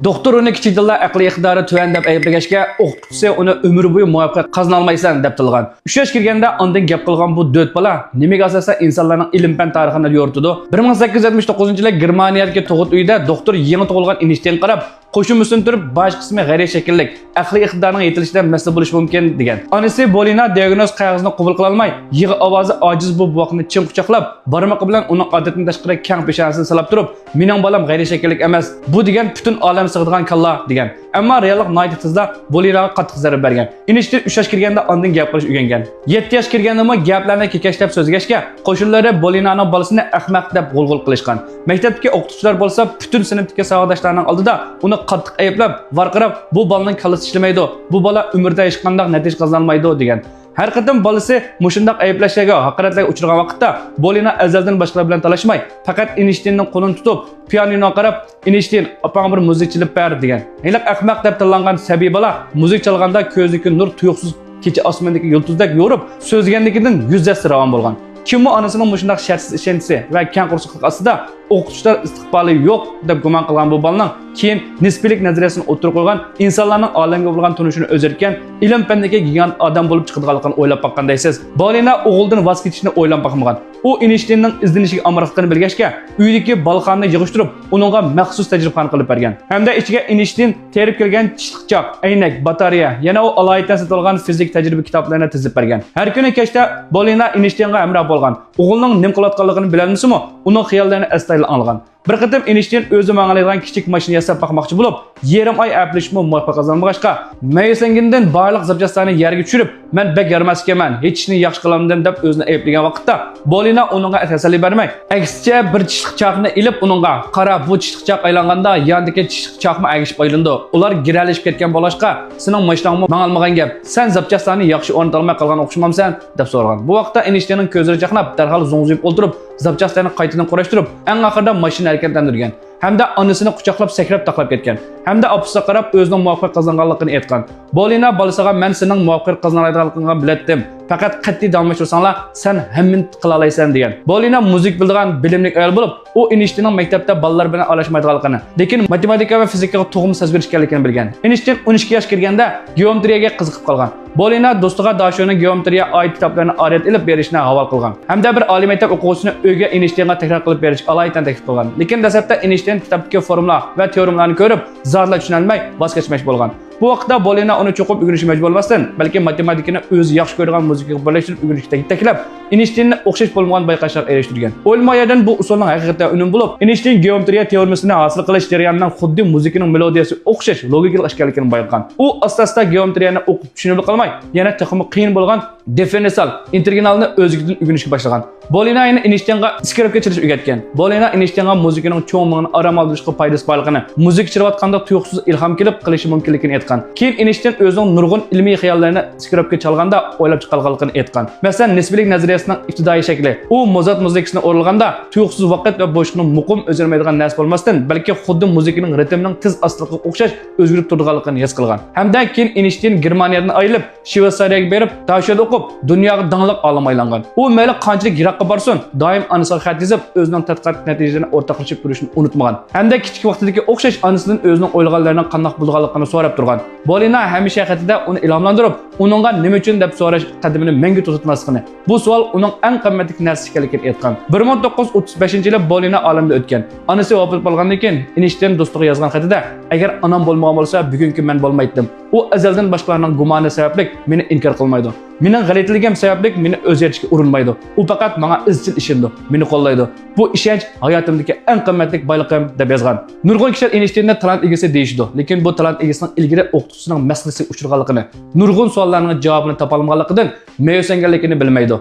Doktor uni kichikdilla aqliy iqtidori tuvan deb ayblagachga, o'qituvchisi uni umr bo'yi muvaffaqiyat qozona olmaysan deb tilgan. 3 yosh kirganda ondan gap qilgan bu 4 bola nimaga asosan insonlarning ilm-fan tarixini yoritadi. 1879-yilda Germaniyadagi tug'ut uyida doktor yangi tug'ilgan inishdan qarab, qo'shin muslim turib, bosh qismi g'ayriy shakllik, aqliy iqtidorning yetilishidan mas'ul bo'lishi mumkin degan. Onasi Bolina diagnoz qog'ozini qabul qila olmay, yig'i ovozi ojiz bu buvoqni chin quchoqlab, barmoqi bilan uning odatini tashqari keng peshonasini silab turib, "Mening bolam g'ayriy shakllik emas. Bu degan butun olam sig'digan kalla" degan. Ammo reallik noyat tizda Bolinaga qattiq zarar bergan. Inishda 3 yosh kirganda ondan gap qilish o'rgangan. 7 yosh kirganda gaplarni kekashlab so'zlashga, qo'shnilar Bolinaning bolasini ahmoq deb g'ulg'ul qilishgan. Maktabdagi o'qituvchilar bo'lsa, butun sinfdagi savodoshlarining oldida uni qattiq ayblab, varqirab, bu bolaning kallasi ishlamaydi. Bu bola umrda hech qanday natija qozonmaydi degan. Har qatim bolasi mushundaq ayblashga, haqoratlarga uchragan vaqtda Bolina azaldan boshqalar bilan talashmay, faqat Einsteinning qo'lini tutib, pianinoga qarab, "Einstein, opam bir muzik chilib ber" degan. Hiliq ahmoq deb tillangan sabiy bola muzik chalganda ko'zdagi nur tuyuqsiz kecha osmondagi yulduzdek yorib, so'zganligidan 100 yas ravon bo'lgan. Kimmi onasining mushundaq shartsiz ishonchi va keng qursaqlik ostida o'qituvchilar istiqboli yo'q deb gumon qilgan bu bolaning keyin nisbiylik nazariyasini o'tirib qo'ygan, insonlarning olamga bo'lgan tunishini o'zgartgan, ilm fannidagi gigant odam bo'lib chiqadiganligini o'ylab baqqandaysiz. Bolina o'g'ildan voz kechishni o'ylab baqmagan. U Einsteinning izlanishiga amroqligini bilgachga, uydagi balxonni yig'ishtirib, uningga maxsus tajribaxona qilib bergan. Hamda ichiga Einstein terib kelgan chiqchoq, aynak, batareya, yana u alohida sotilgan fizik tajriba kitoblarini tizib bergan. Har kuni kechda Bolina Einsteinga hamroh bo'lgan. O'g'ilning nim qilayotganligini bilolmasimi, uning xiyollarini astayli anglagan. Bir qatim Einstein o'zi manglaydigan kichik mashina yasab baqmoqchi bo'lib, yarim oy aplashmi muvaffaq qozonmag'achqa, maysangindan barliq zapchastlarni yerga tushirib, "Men bek yarmas ekanman, hech ishni yaxshi qilaman" deb o'zini ayblagan vaqtda, Bolina uningga tasalli bermay, aksicha bir chiqchoqni ilib uningga, "Qara, bu chiqchoq aylanganda yandagi chiqchoqmi agishib aylandi. Ular giralishib ketgan bo'lashqa, sening mashinangmi mang'almagan gap. Sen zapchastlarni yaxshi o'rnata olmay qolgan o'xshamamsan" deb so'ragan. Bu vaqtda Einsteinning ko'zlari chaqnab, darhol zo'ng'izib o'ltirib, zapchastlarni qaytadan qurashtirib, eng oxirida mashina harakatlantirgan. Hamda onasini quchoqlab sakrab taqlab ketgan. Hamda opasiga qarab o'zining muvaffaqiyat qozonganligini aytgan. Bolina bolasiga "Men sening muvaffaqiyat qozonadiganligingni biletdim. Faqat qat'iy davom ettirsanglar, sen hammani qila olaysan" degan. Bolina muzik bildigan, bilimli ayol bo'lib, u Einsteinning maktabda bolalar bilan aralashmaydiganligini, lekin matematika va fizikaga to'g'ri so'z berish kerakligini bilgan. Einstein 12 yosh kirganda geometriyaga qiziqib qolgan. Bolina do'stiga Dashoning geometriya oid kitoblarini oriyat ilib berishni havol qilgan. Hamda bir oliy maktab o'quvchisini uyga Einsteinga takror qilib berish alohida taklif qilgan. Lekin dastlabda Einstein kitobdagi formula va teoremlarni ko'rib, zarla tushunolmay voz kechmoqchi bo'lgan. Bu vaqtda Bolina uni cho'qib o'rganishga majbur bo'lmasdan, balki matematikani o'zi yaxshi ko'rgan muzikaga birlashtirib o'rganishga taklif, Einsteinni o'xshash bo'lmagan bayqashlar erishtirgan. O'lmayadan bu usulning haqiqatan unum bo'lib, Einstein geometriya teoremasini hosil qilish jarayonidan xuddi muzikaning melodiyasi o'xshash logik ishkalligini bayqagan. U asta-asta geometriyani o'qib tushunib qolmay, yana taxmi qiyin bo'lgan differensial integralni o'zidan o'rganishga boshlagan. Bolina Einsteinga skriptga chirish o'rgatgan. Bolina Einsteinga muzikaning cho'ngmini aram olishga foydasi borligini, muzik chirayotganda tuyuqsiz ilhom kelib qilishi mumkinligini aytgan. Keyin Einstein o'zining nurg'un ilmiy xiyollarini skriptga chalganda o'ylab chiqarganligini aytgan. Masalan, nisbiylik nazariyasining ibtidoiy shakli. U Mozart muzikasini o'ralganda tuyuqsiz vaqt va bo'shliqni muqim o'zgarmaydigan narsa bo'lmasdan, balki xuddi muzikaning ritmining tiz asliga o'xshash o'zgarib turganligini his qilgan. Hamda keyin Einstein Germaniyadan ayrilib, Shveysariyaga berib, Toshkentda o'qib, dunyoga dangliq olim aylangan. U mayli qanchalik yiroqqa borsin, doim onasiga xat yozib, o'zining tadqiqot natijalarini o'rtoqlashib ko'rishni unutmagan. Hamda kichik vaqtidagi o'xshash onasidan o'zining o'ylaganlarini qanday bo'lganligini so'rab turgan. Bolina hamisha xatida uni ilhomlantirib, uningga nima uchun deb so'rash qadamini menga to'xtatmasligini. Bu savol uning eng qimmatli narsa ekanligini aytgan. 1935-yilda Bolina olamdan o'tgan. Onasi vafot bo'lgandan keyin Einstein do'stiga yozgan xatida, "Agar onam bo'lmagan bo'lsa, bugungi men bo'lmaydim. U azaldan boshqalarning gumoni sababli meni inkor qilmaydi. Mening g'alatiligim sababli meni o'zgartirishga urinmaydi. U faqat menga izchil ishindi, meni qo'llaydi. Bu ishonch hayotimdagi eng qimmatli boyligim" deb yozgan. Nurg'un kishilar Einsteinni talant egasi deyishdi, lekin bu talant egasining ilgari o'qituvchisining maslasiga uchraganligini, nurg'un savollarning javobini topa olmaganligidan ma'yuslanganligini bilmaydi.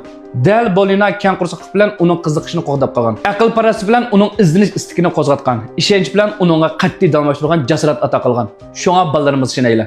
Dal Bolina keng qursaqlik bilan uning qiziqishini qo'g'dab qolgan. Aql parasi bilan uning izlanish istigini qo'zg'atgan. Ishonch bilan uningga qat'iy davom ettirgan jasorat ato qilgan. Shunga bolalarimiz shinaylar.